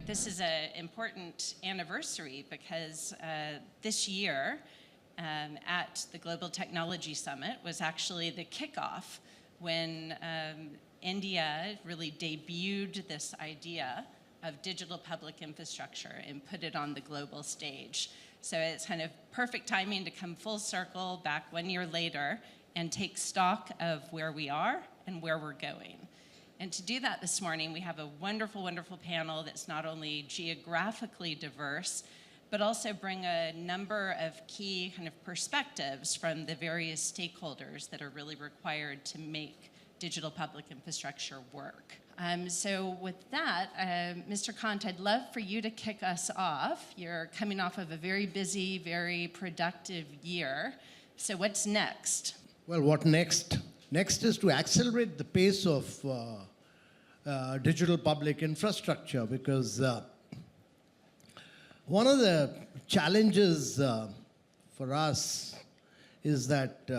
This is an important anniversary because this year at the Global Technology Summit was actually the kickoff when India really debuted this idea of digital public infrastructure and put it on the global stage. So it's kind of perfect timing to come full circle back 1 year later and take stock of where we are and where we're going. And to do that this morning, we have a wonderful, wonderful panel that's not only geographically diverse, but also bring a number of key kind of perspectives from the various stakeholders that are really required to make digital public infrastructure work. So with that, Mr. Kant, I'd love for you to kick us off. You're coming off of a very busy, very productive year. So what's next? Well, what next? Next is to accelerate the pace of digital public infrastructure, because one of the challenges for us is that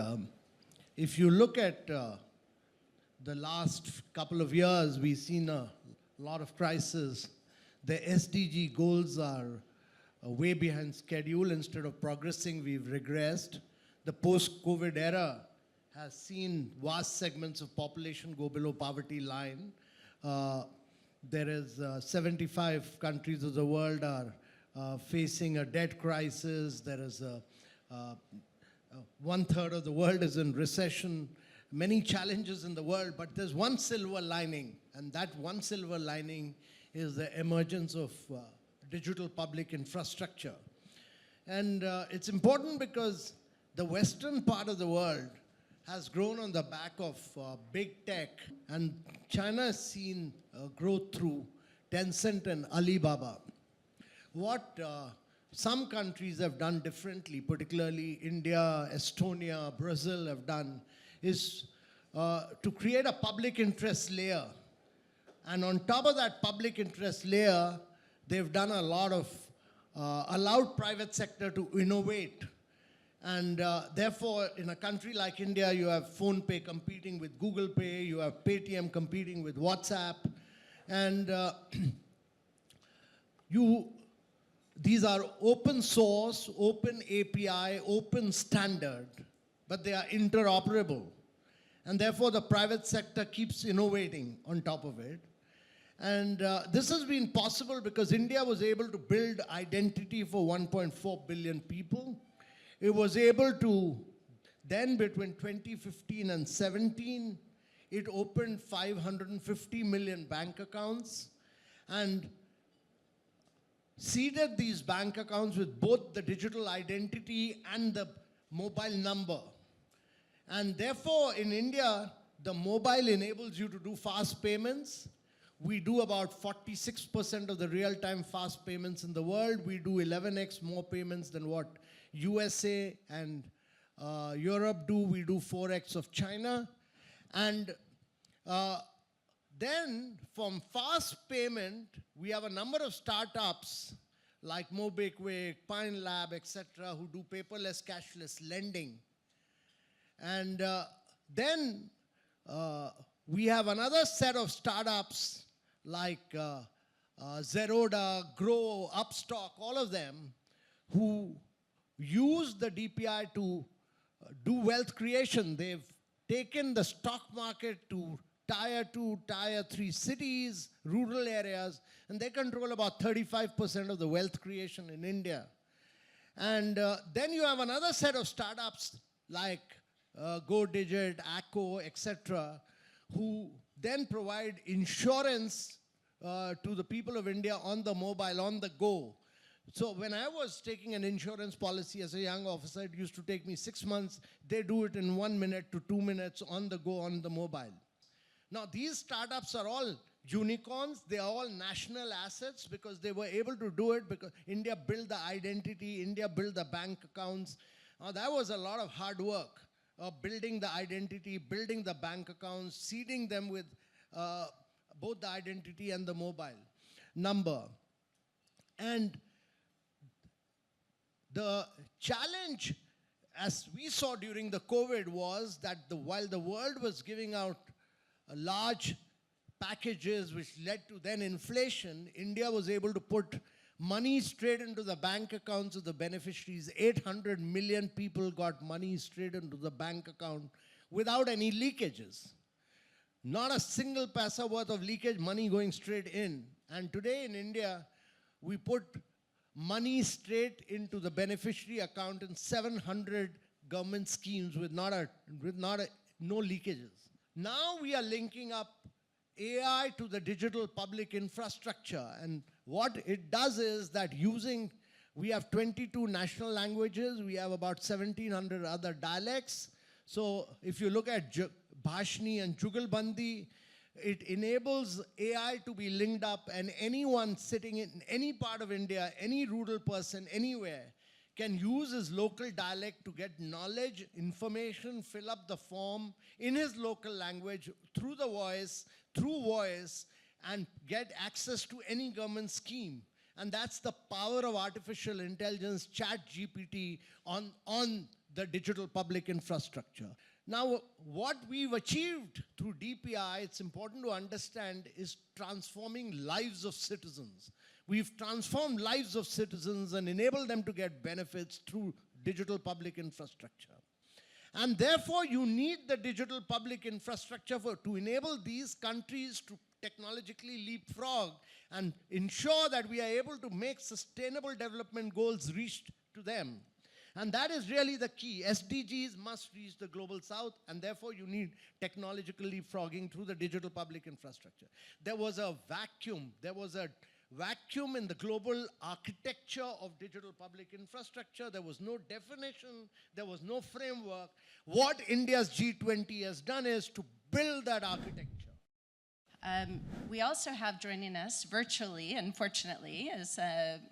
if you look at the last couple of years, we've seen a lot of crises. The SDG goals are way behind schedule. Instead of progressing, we've regressed. The post-COVID era has seen vast segments of population go below poverty line. There is 75 countries of the world are facing a debt crisis. There is 1/3 of the world is in recession. Many challenges in the world, but there's one silver lining, and that one silver lining is the emergence of digital public infrastructure. And it's important because the western part of the world has grown on the back of big tech, and China has seen growth through Tencent and Alibaba. What some countries have done differently, particularly India, Estonia, Brazil have done, is to create a public interest layer. And on top of that public interest layer, they've done a lot of allowed private sector to innovate. And therefore, in a country like India, you have PhonePe competing with Google Pay, you have Paytm competing with WhatsApp, and these are open source, open API, open standard, but they are interoperable. And therefore, the private sector keeps innovating on top of it. And this has been possible because India was able to build identity for 1.4 billion people. It was able to, then between 2015 and 17, it opened 550 million bank accounts and seeded these bank accounts with both the digital identity and the mobile number. And therefore, in India, the mobile enables you to do fast payments. We do about 46% of the real-time fast payments in the world. We do 11x more payments than what USA and Europe do. We do 4x of China. And then from fast payment, we have a number of startups like MobiKwik, Pine Lab, etc., who do paperless, cashless lending. And then we have another set of startups like Zeroda, Grow, Upstock, all of them, who use the DPI to do wealth creation. They've taken the stock market to tier 2, tier 3 cities, rural areas, and they control about 35% of the wealth creation in India. And then you have another set of startups like GoDigit, Acco, etc., who then provide insurance to the people of India on the mobile, on the go. So when I was taking an insurance policy as a young officer, it used to take me 6 months. They do it in 1 minute to 2 minutes on the go, on the mobile. Now these startups are all unicorns. They are all national assets because they were able to do it because India built the identity, India built the bank accounts. That was a lot of hard work, building the identity, building the bank accounts, seeding them with both the identity and the mobile number. And the challenge, as we saw during the COVID, was that while the world was giving out large packages which led to then inflation, India was able to put money straight into the bank accounts of the beneficiaries. 800 million people got money straight into the bank account without any leakages. Not a single paisa worth of leakage, money going straight in. And today in India, we put money straight into the beneficiary account in 700 government schemes with no leakages. Now we are linking up AI to the digital public infrastructure, and what it does is that we have 22 national languages, we have about 1,700 other dialects. So if you look at Bhashni and Jugalbandi, it enables AI to be linked up, and anyone sitting in any part of India, any rural person anywhere, can use his local dialect to get knowledge, information, fill up the form in his local language through voice, and get access to any government scheme. And that's the power of artificial intelligence, ChatGPT, on the digital public infrastructure. Now, what we've achieved through DPI, it's important to understand, is transforming lives of citizens. We've transformed lives of citizens and enabled them to get benefits through digital public infrastructure. And therefore, you need the digital public infrastructure to enable these countries to technologically leapfrog and ensure that we are able to make sustainable development goals reached to them. And that is really the key. SDGs must reach the global south, and therefore you need technological leapfrogging through the digital public infrastructure. There was a vacuum. There was a vacuum in the global architecture of digital public infrastructure. There was no definition. There was no framework. What India's G20 has done is to build that architecture. We also have joining us virtually, unfortunately, is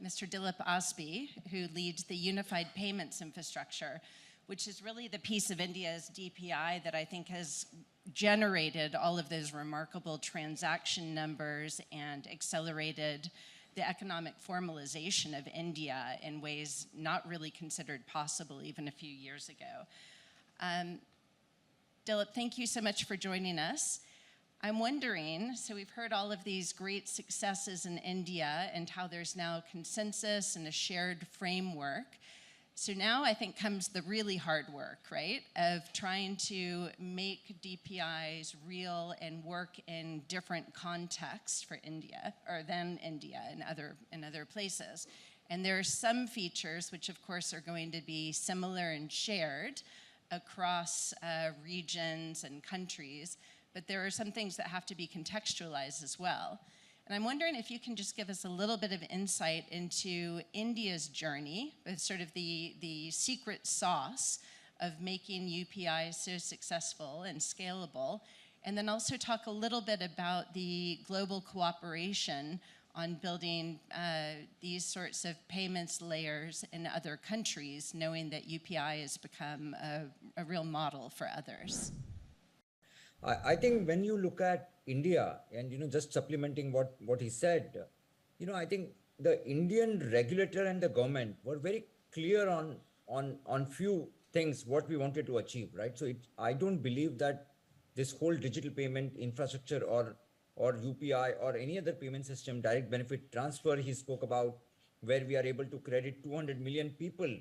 Mr. Dilip Asbi, who leads the Unified Payments Infrastructure, which is really the piece of India's DPI that I think has generated all of those remarkable transaction numbers and accelerated the economic formalization of India in ways not really considered possible even a few years ago. Dilip, thank you so much for joining us. I'm wondering, so we've heard all of these great successes in India and how there's now consensus and a shared framework. So now I think comes the really hard work, right, of trying to make DPIs real and work in different contexts for India, or than India and other places. And there are some features which of course are going to be similar and shared across regions and countries, but there are some things that have to be contextualized as well. And I'm wondering if you can just give us a little bit of insight into India's journey, with sort of the secret sauce of making UPI so successful and scalable, and then also talk a little bit about the global cooperation on building these sorts of payments layers in other countries, knowing that UPI has become a real model for others. I think when you look at India, and just supplementing what he said, I think the Indian regulator and the government were very clear on few things what we wanted to achieve, right? So I don't believe that this whole digital payment infrastructure or UPI or any other payment system, direct benefit transfer he spoke about, where we are able to credit 200 million people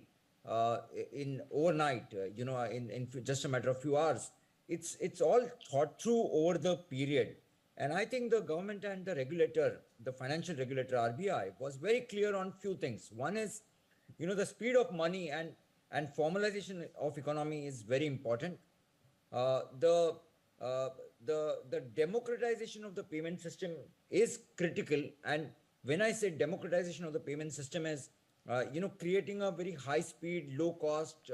in overnight, in just a matter of few hours. It's all thought through over the period. And I think the government and the regulator, the financial regulator, RBI, was very clear on few things. One is, the speed of money and formalization of economy is very important. The democratization of the payment system is critical. And when I say democratization of the payment system is, creating a very high speed, low cost,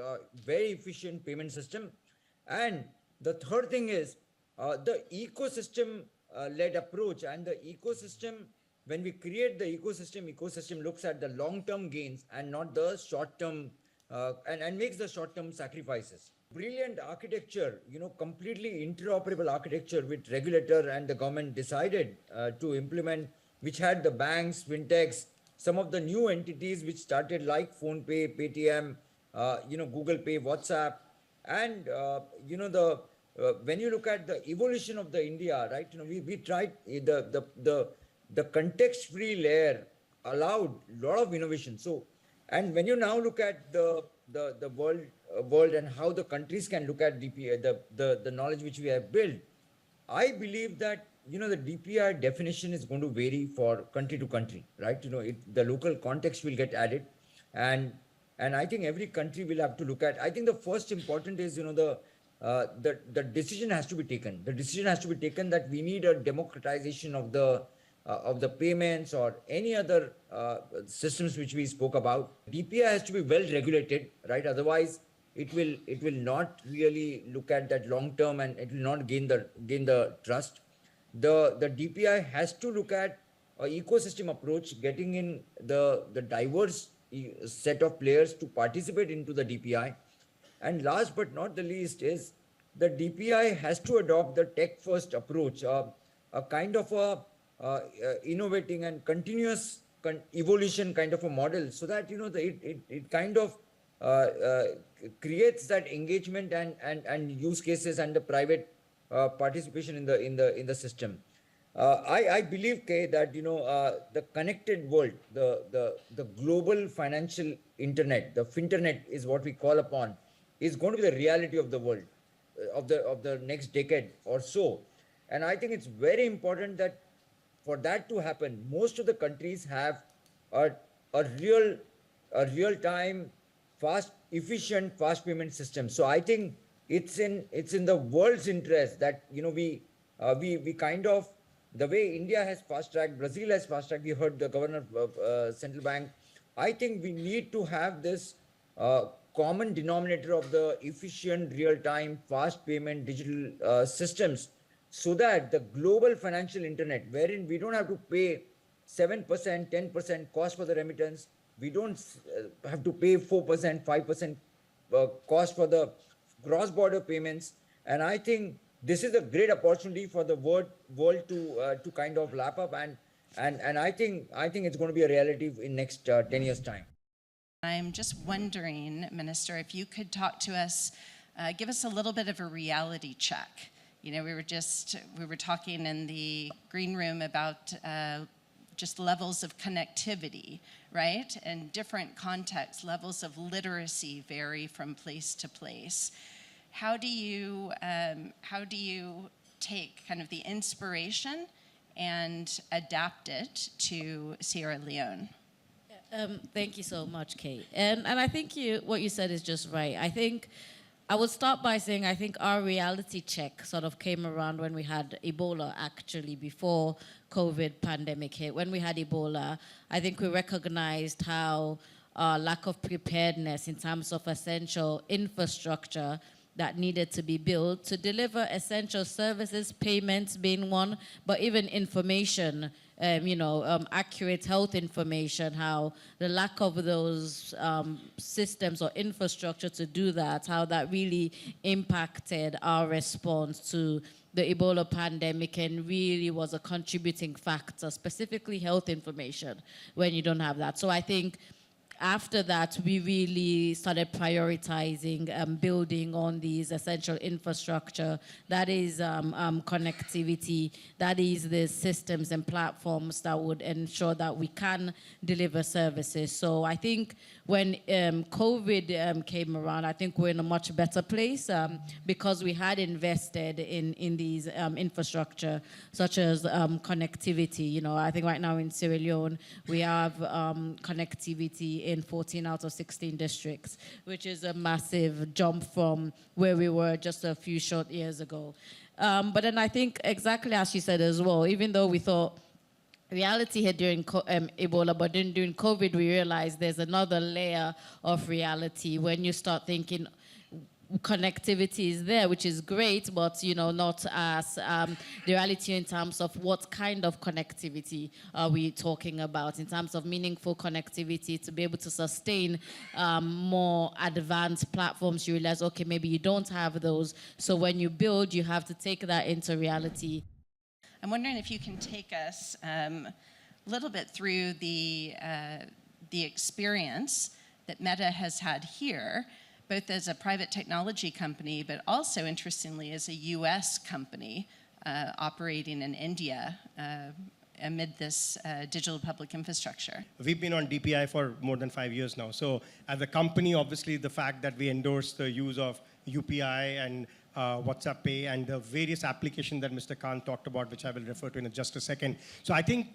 very efficient payment system. And the third thing is the ecosystem led approach. And the ecosystem, when we create the ecosystem looks at the long term gains and not the short term, and makes the short term sacrifices. Brilliant architecture, completely interoperable architecture, which regulator and the government decided to implement, which had the banks, fintechs, some of the new entities which started like PhonePe, Paytm, Google Pay, WhatsApp, and when you look at the evolution of the India, right? We tried the context-free layer allowed a lot of innovation. So, and when you now look at the world and how the countries can look at DPI, the knowledge which we have built, I believe that the DPI definition is going to vary for country to country, right? The local context will get added, and I think every country will have to look at. I think the first important is the decision has to be taken. The decision has to be taken that we need a democratization of the payments or any other systems which we spoke about. DPI has to be well regulated, right? Otherwise, it will not really look at that long term, and it will not gain the trust. The DPI has to look at an ecosystem approach, getting in the diverse set of players to participate into the DPI. And last but not the least is the DPI has to adopt the tech first approach, a kind of a innovating and continuous evolution kind of a model, so that it kind of creates that engagement and use cases and the private participation in the system. I believe, Kay, that the connected world, the global financial internet, the finternet is what we call upon, is going to be the reality of the world of the next decade or so. And I think it's very important that for that to happen, most of the countries have a real time, fast, efficient, fast payment system. So I think it's in the world's interest that we kind of, the way India has fast tracked, Brazil has fast tracked. We heard the governor of central bank. I think we need to have this common denominator of the efficient, real time, fast payment digital systems, so that the global financial internet, wherein we don't have to pay 7%, 10% cost for the remittance, we don't have to pay 4%, 5% cost for the cross-border payments. And I think this is a great opportunity for the world to kind of lap up, and I think it's going to be a reality in next 10 years' time. I'm just wondering, Minister, if you could talk to us, give us a little bit of a reality check. We were talking in the green room about just levels of connectivity, right? And different contexts, levels of literacy vary from place to place. How do you take kind of the inspiration and adapt it to Sierra Leone? Thank you so much, Kate. And I think what you said is just right. I think I would start by saying I think our reality check sort of came around when we had Ebola, actually, before COVID pandemic hit. When we had Ebola, I think we recognized how lack of preparedness in terms of essential infrastructure that needed to be built to deliver essential services, payments being one, but even information, accurate health information, how the lack of those systems or infrastructure to do that, how that really impacted our response to the Ebola pandemic and really was a contributing factor, specifically health information, when you don't have that. So I think after that, we really started prioritizing building on these essential infrastructure. That is connectivity. That is the systems and platforms that would ensure that we can deliver services. So I think when COVID came around, I think we're in a much better place because we had invested in these infrastructure, such as connectivity. I think right now in Sierra Leone, we have connectivity in 14 out of 16 districts, which is a massive jump from where we were just a few short years ago. But then I think exactly as she said as well, even though we thought reality here during Ebola, but then during COVID, we realized there's another layer of reality when you start thinking connectivity is there, which is great, but not as the reality in terms of what kind of connectivity are we talking about, in terms of meaningful connectivity to be able to sustain more advanced platforms. You realize, okay, maybe you don't have those, so when you build, you have to take that into reality. I'm wondering if you can take us a little bit through the experience that Meta has had here, both as a private technology company, but also, interestingly, as a US company operating in India amid this digital public infrastructure. We've been on DPI for more than 5 years now. So as a company, obviously, the fact that we endorse the use of UPI and WhatsApp Pay and the various applications that Mr. Khan talked about, which I will refer to in just a second. So I think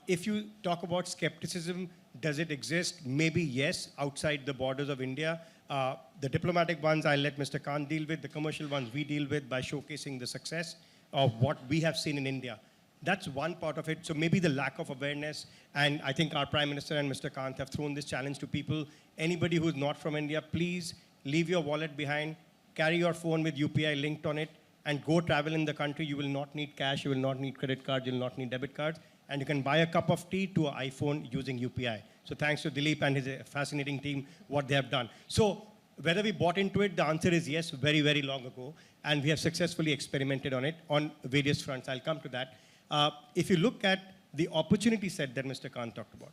if you talk about skepticism, does it exist? Maybe yes, outside the borders of India. The diplomatic ones I'll let Mr. Khan deal with. The commercial ones we deal with by showcasing the success of what we have seen in India. That's one part of it. So maybe the lack of awareness, and I think our Prime Minister and Mr. Kant have thrown this challenge to people. Anybody who's not from India, please leave your wallet behind, carry your phone with UPI linked on it, and go travel in the country. You will not need cash, you will not need credit cards, you will not need debit cards, and you can buy a cup of tea to an iPhone using UPI. So thanks to Dilip and his fascinating team, what they have done. So whether we bought into it, the answer is yes, very, very long ago, and we have successfully experimented on it on various fronts. I'll come to that. If you look at the opportunity set that Mr. Khan talked about,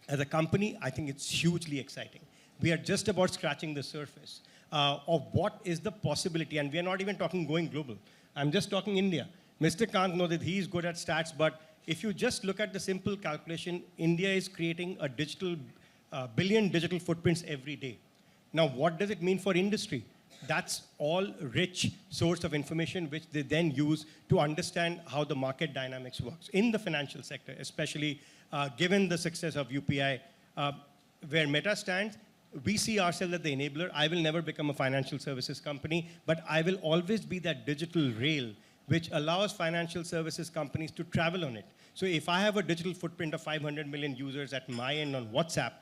as a company, I think it's hugely exciting. We are just about scratching the surface of what is the possibility, and we are not even talking going global. I'm just talking India. Mr. Kant knows that he's good at stats, but if you just look at the simple calculation, India is creating a billion digital footprints every day. Now, what does it mean for industry? That's all rich source of information which they then use to understand how the market dynamics works in the financial sector, especially given the success of UPI. Where Meta stands, we see ourselves as the enabler. I will never become a financial services company, but I will always be that digital rail which allows financial services companies to travel on it. So if I have a digital footprint of 500 million users at my end on WhatsApp,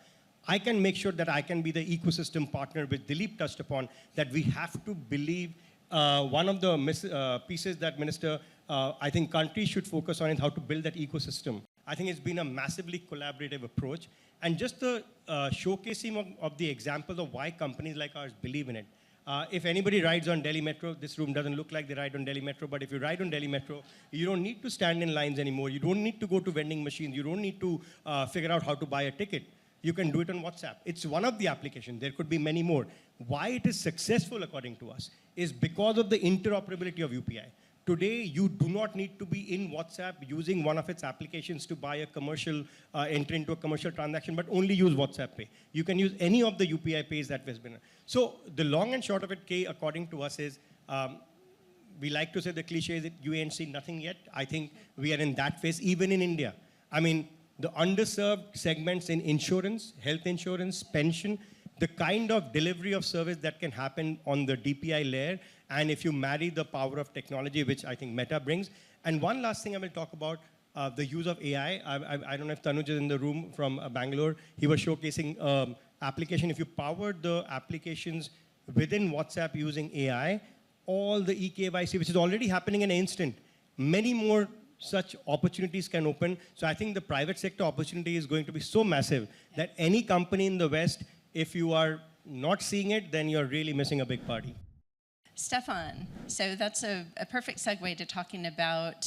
I can make sure that I can be the ecosystem partner which Dilip touched upon, that we have to believe one of the pieces that Minister, I think countries should focus on is how to build that ecosystem. I think it's been a massively collaborative approach. And just the showcasing of the examples of why companies like ours believe in it. If anybody rides on Delhi Metro, this room doesn't look like they ride on Delhi Metro, but if you ride on Delhi Metro, you don't need to stand in lines anymore. You don't need to go to vending machines. You don't need to figure out how to buy a ticket. You can do it on WhatsApp. It's one of the applications. There could be many more. Why it is successful, according to us, is because of the interoperability of UPI. Today, you do not need to be in WhatsApp using one of its applications to buy a commercial, enter into a commercial transaction, but only use WhatsApp Pay. You can use any of the UPI pays that has been. So the long and short of it, Kay, according to us, is we like to say the cliche is that you ain't seen nothing yet. I think we are in that phase, even in India. I mean, the underserved segments in insurance, health insurance, pension, the kind of delivery of service that can happen on the DPI layer, and if you marry the power of technology, which I think Meta brings. And one last thing I will talk about, the use of AI. I don't know if Tanuj is in the room from Bangalore. He was showcasing application. If you power the applications within WhatsApp using AI, all the eKYC, which is already happening in an instant, many more such opportunities can open. So I think the private sector opportunity is going to be so massive that any company in the West, if you are not seeing it, then you're really missing a big party. Stefan, so that's a perfect segue to talking about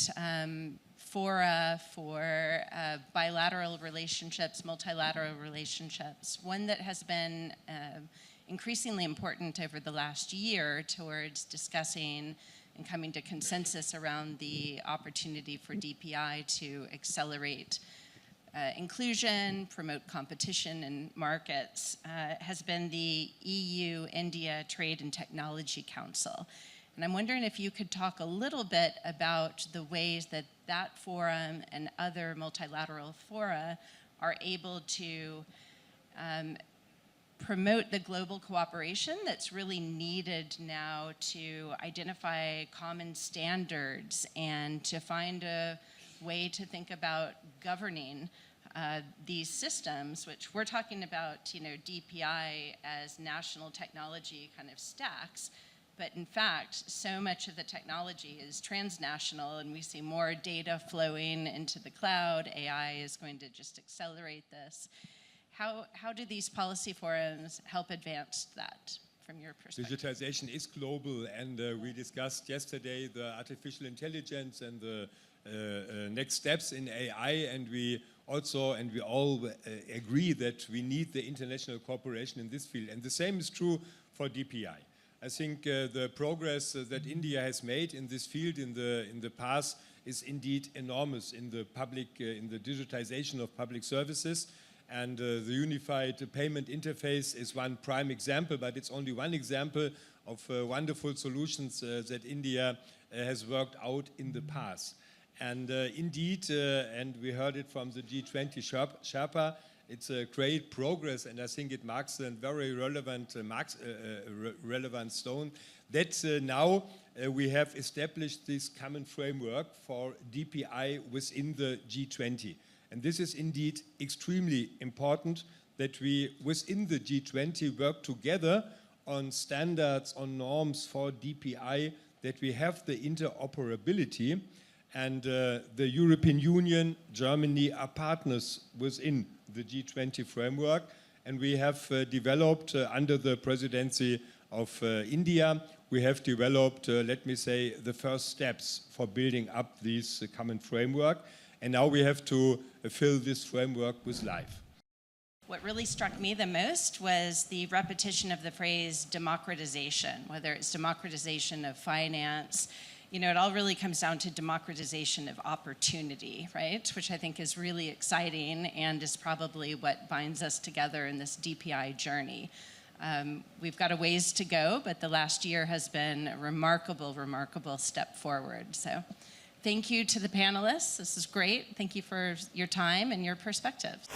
fora for bilateral relationships, multilateral relationships. One that has been increasingly important over the last year towards discussing and coming to consensus around the opportunity for DPI to accelerate inclusion, promote competition in markets, has been the EU-India Trade and Technology Council. And I'm wondering if you could talk a little bit about the ways that that forum and other multilateral fora are able to promote the global cooperation that's really needed now to identify common standards and to find a way to think about governing these systems, which we're talking about, DPI as national technology kind of stacks, but in fact, so much of the technology is transnational, and we see more data flowing into the cloud. AI is going to just accelerate this. How do these policy forums help advance that from your perspective? Digitization is global, and we discussed yesterday the artificial intelligence and the next steps in AI, and we all agree that we need the international cooperation in this field, and the same is true for DPI. I think the progress that India has made in this field in the past is indeed enormous in the digitization of public services. And the unified payment interface is one prime example, but it's only one example of wonderful solutions that India has worked out in the past. And indeed, and we heard it from the G20 Sherpa, it's a great progress, and I think it marks a very relevant stone that now we have established this common framework for DPI within the G20. And this is indeed extremely important that we, within the G20, work together on standards, on norms for DPI, that we have the interoperability. And the European Union, Germany are partners within the G20 framework. And we have developed, under the presidency of India, we have developed, let me say, the first steps for building up this common framework. And now we have to fill this framework with life. What really struck me the most was the repetition of the phrase democratization, whether it's democratization of finance. It all really comes down to democratization of opportunity, right? Which I think is really exciting and is probably what binds us together in this DPI journey. We've got a ways to go, but the last year has been a remarkable, remarkable step forward. So thank you to the panelists. This is great. Thank you for your time and your perspectives.